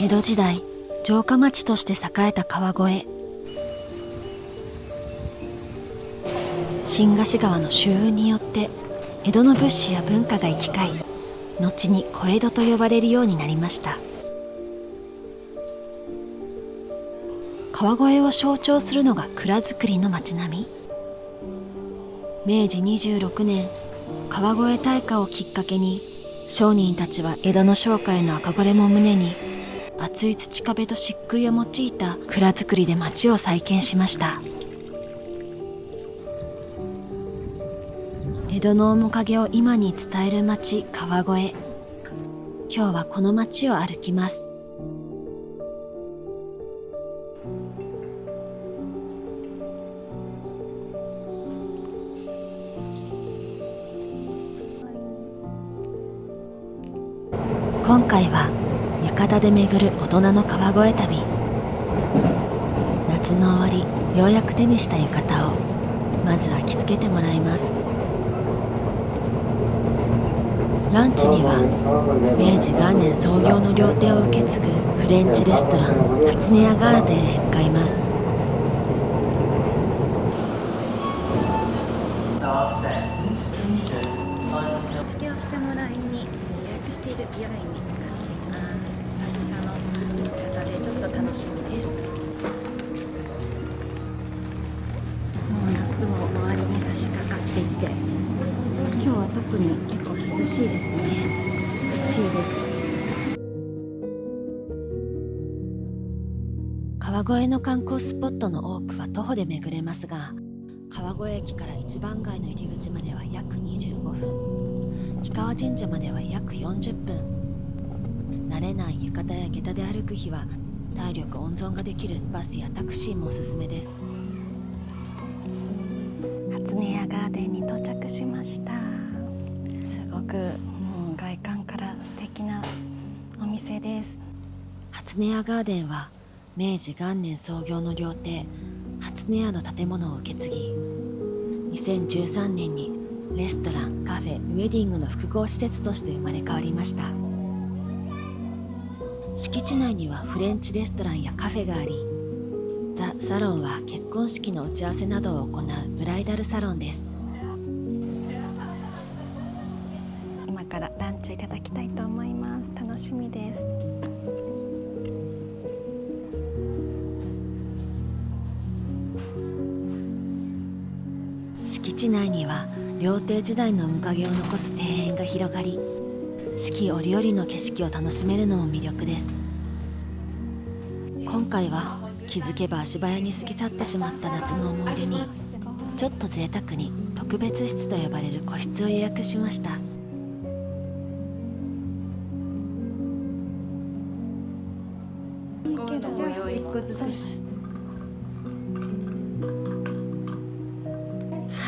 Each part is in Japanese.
江戸時代城下町として栄えた川越。新河岸川の周運によって江戸の物資や文化が行き交い、後に小江戸と呼ばれるようになりました。川越を象徴するのが蔵造りの町並み。明治26年、川越大火をきっかけに商人たちは江戸の商家への憧れも胸に、厚い土壁と漆喰を用いた蔵造りで町を再建しました。江戸の面影を今に伝える町、川越。今日はこの町を歩きます。今回は浴衣で巡る大人の川越旅。夏の終わり、ようやく手にした浴衣をまずは着付けてもらいます。ランチには明治元年創業の料亭を受け継ぐフレンチレストラン初音屋ガーデンへ向かいます。着付けをしてもらいに予約している美容院に向かっています。久々の浴衣でちょっと楽しみです。もう夏も終わりに差し掛かっていて、今日は特に結構涼しいですね。涼しいです。川越の観光スポットの多くは徒歩で巡れますが、川越駅から一番街の入り口までは約25分、氷川神社までは約40分。慣れない浴衣や下駄で歩く日は体力温存ができるバスやタクシーもおすすめです。初音屋ガーデンに到着しました。すごく外観から素敵なお店です。初音屋ガーデンは明治元年創業の料亭初音屋の建物を受け継ぎ、2013年にレストラン、カフェ、ウェディングの複合施設として生まれ変わりました。敷地内にはフレンチレストランやカフェがあり、ザ・サロンは結婚式の打ち合わせなどを行うブライダルサロンです。今からランチいただきたいと思います。楽しみです。敷地内には料亭時代の面影を残す庭園が広がり、四季折々の景色を楽しめるのも魅力です。今回は気づけば足早に過ぎ去ってしまった夏の思い出に、ちょっと贅沢に特別室と呼ばれる個室を予約しました。は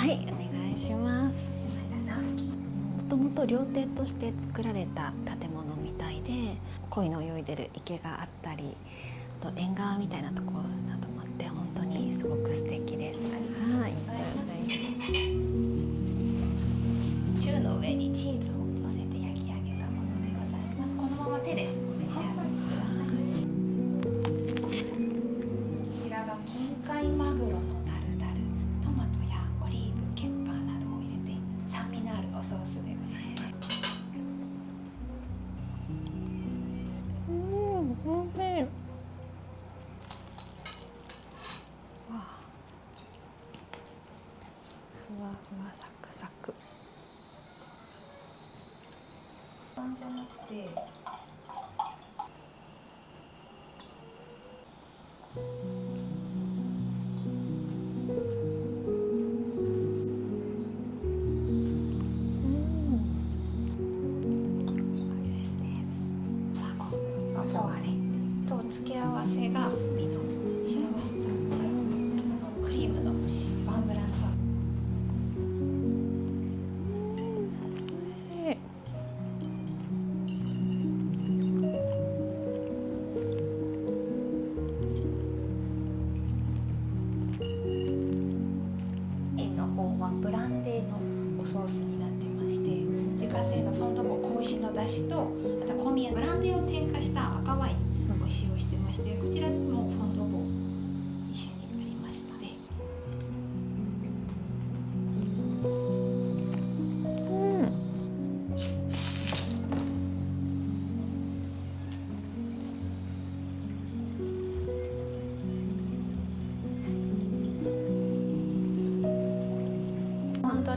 い、お願いします。もともと料亭として作られた建物みたいで、鯉の泳いでる池があったり、あと縁側みたいなところなどもあって、本当にすごく素敵です。はい、中の上にチーズを乗せて焼き上げたものでございます。このまま手で召し上がってください。こちらが金貝マグロのタルタル、トマトやオリーブ、ケッパーなどを入れて酸味のあるおソースでございます。おいしい。ふわふわサクサク。パンじゃなくて。おわれと付け合わせが美濃白ワインとクリームのワンブランソース。の方はブランデーのおソースになってまして、自家製のフォンドボー子牛の出汁と、あと小宮ブランデーを添加した赤ワインのご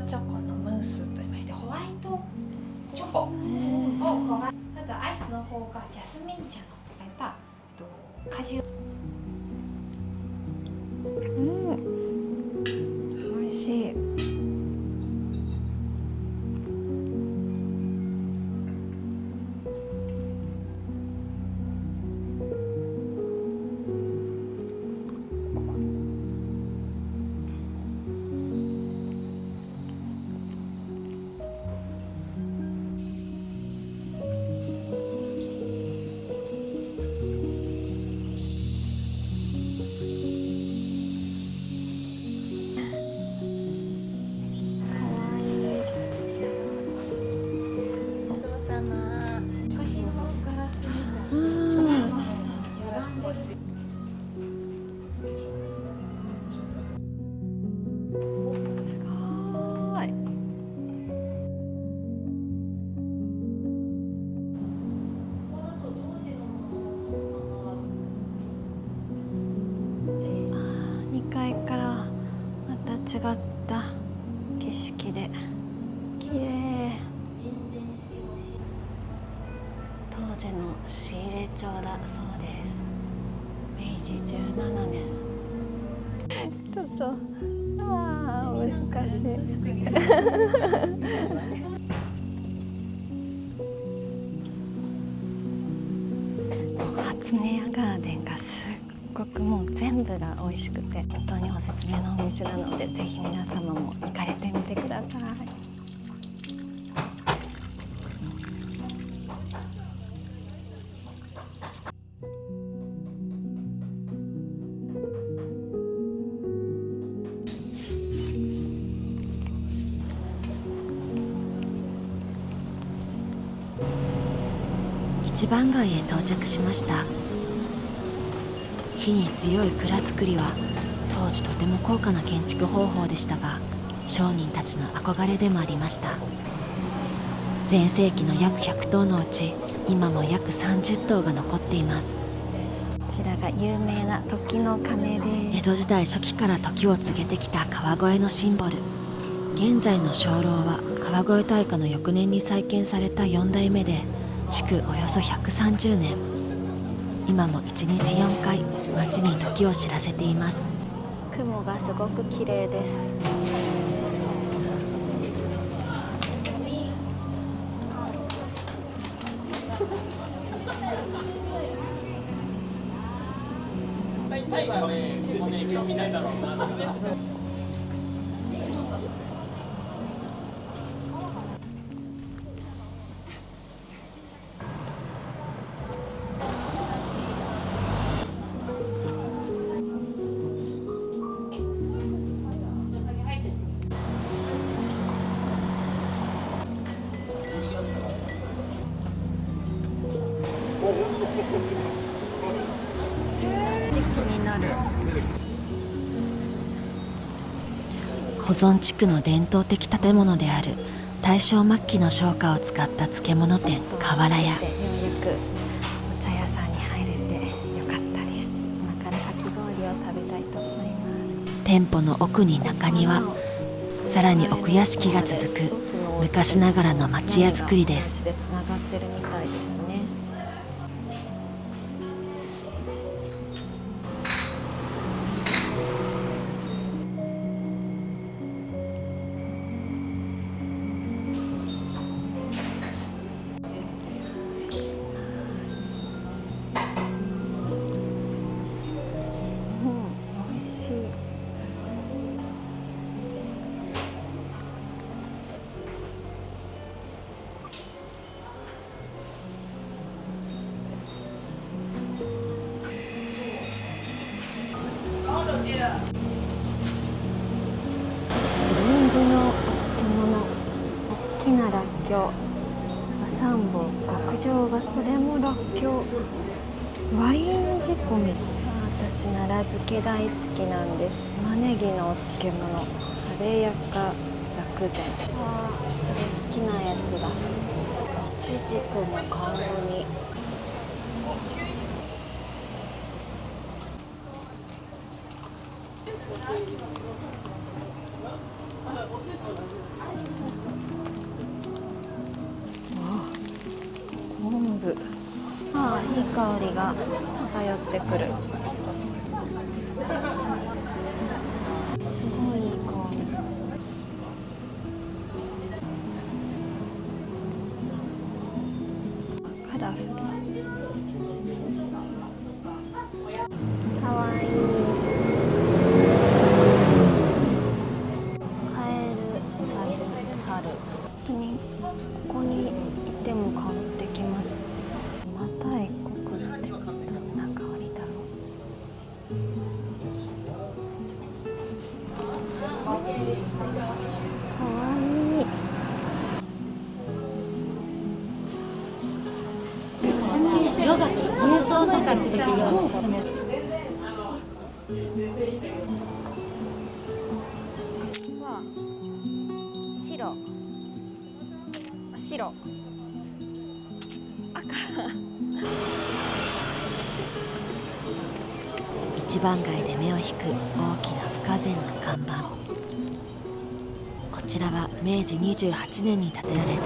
チョコのムースといいまして、ホワイトチョコを焦が、あとアイスの方がジャスミン茶の果汁。美味しい。違った景色で綺麗。当時の仕入れ帳だそうです。明治17年。ちょっと難しい。初音屋ガーデンがすっごくもう全部が美味しくて本当におすすめのお店なので、ぜひ皆様も行かれてみてください。一番街へ到着しました。火に強い蔵造りは当時とても高価な建築方法でしたが、商人たちの憧れでもありました。全盛期の約100棟のうち今も約30棟が残っています。こちらが有名な時の鐘です。江戸時代初期から時を告げてきた川越のシンボル。現在の鐘楼は川越大火の翌年に再建された4代目で、築およそ130年。今も1日4回街に時を知らせています。雲がすごく綺麗です。タイはね、興味ないだろうな。時期になる。保存地区の伝統的建物である大正末期の商家を使った漬物店河原屋。ようやくお茶屋さんに入れてよかったです。今からかき氷を食べたいと思います。店舗の奥に中庭、さらに奥屋敷が続く昔ながらの町屋造りです。でつながってるみたいですね。美味しい。リンゴのお漬物、大きならっきょう、和三盆、極上がそれもらっきょう、ワイン仕込み。私奈良漬け大好きなんです。玉ねぎのお漬物、カレーやか薬膳。これ好きなやつだ。いちじくも香り。フ。ああ、いい香りが漂ってくる。すごいいい香り。カラフル。かわいい。カエル、サル、サル。本当にここにいても香ってきます。また一個来るってどんな香りだろう。かわいい。ヨガと瞑想とかの時におすすめ。わあ、白、白、赤。一番街で目を引く大きな不可前の看板。こちらは明治28年に建てられた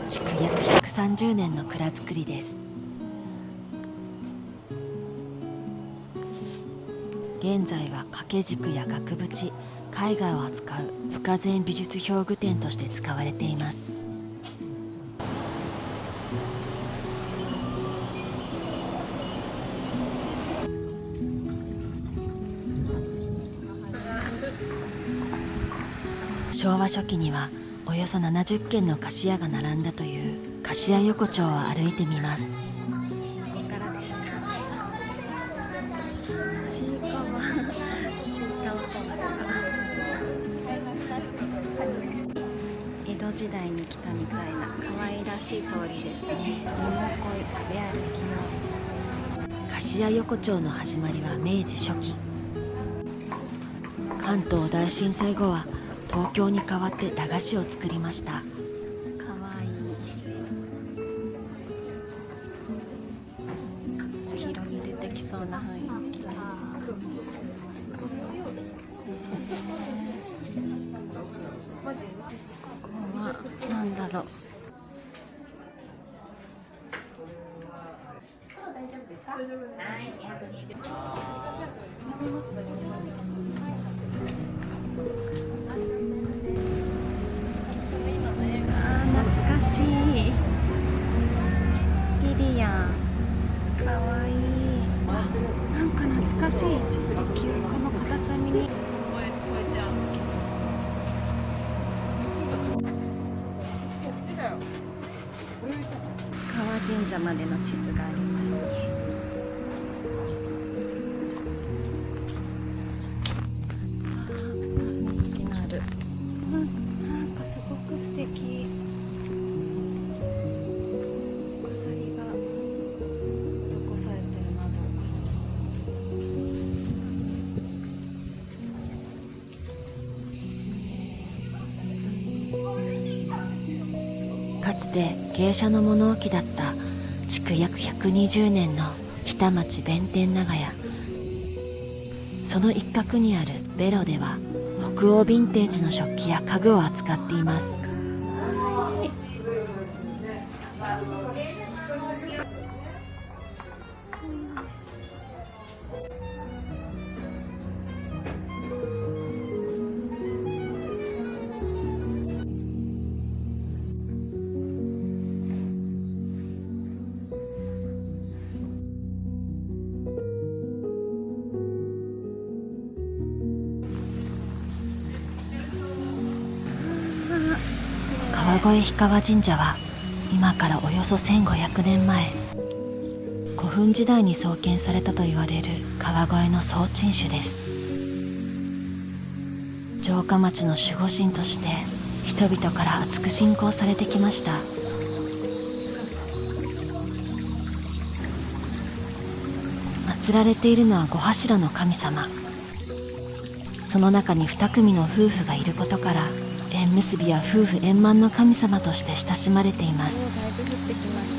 築約130年の蔵造りです。現在は掛け軸や額縁、絵画を扱う不可前美術表具店として使われています。昭和初期にはおよそ70軒の菓子屋が並んだという菓子屋横丁を歩いてみます。江戸時代に来たみたいな可愛らしい通りですね。芋恋食べ歩きの菓子屋横丁の始まりは明治初期。関東大震災後は東京に代わって駄菓子を作りました。可愛い。千尋に出てきそうな雰囲気で。ここはなんだろう。懐かしい。リリアン、かわいい。なんか懐かしい。ちょっと記憶の片隅に。川神社までの地図がありますね。人気のある。なんかすごく素敵。飾りが残されてるなど。かつて芸者の物置だった築約120年の北町弁天長屋。その一角にあるベロでは北欧ヴィンテージの食器や家具を扱っています。川越氷川神社は今からおよそ1500年前、古墳時代に創建されたと言われる川越の総鎮守です。城下町の守護神として人々から厚く信仰されてきました。祀られているのは5柱の神様。その中に2組の夫婦がいることから縁結びや夫婦円満の神様として親しまれています。だいぶ降ってきました。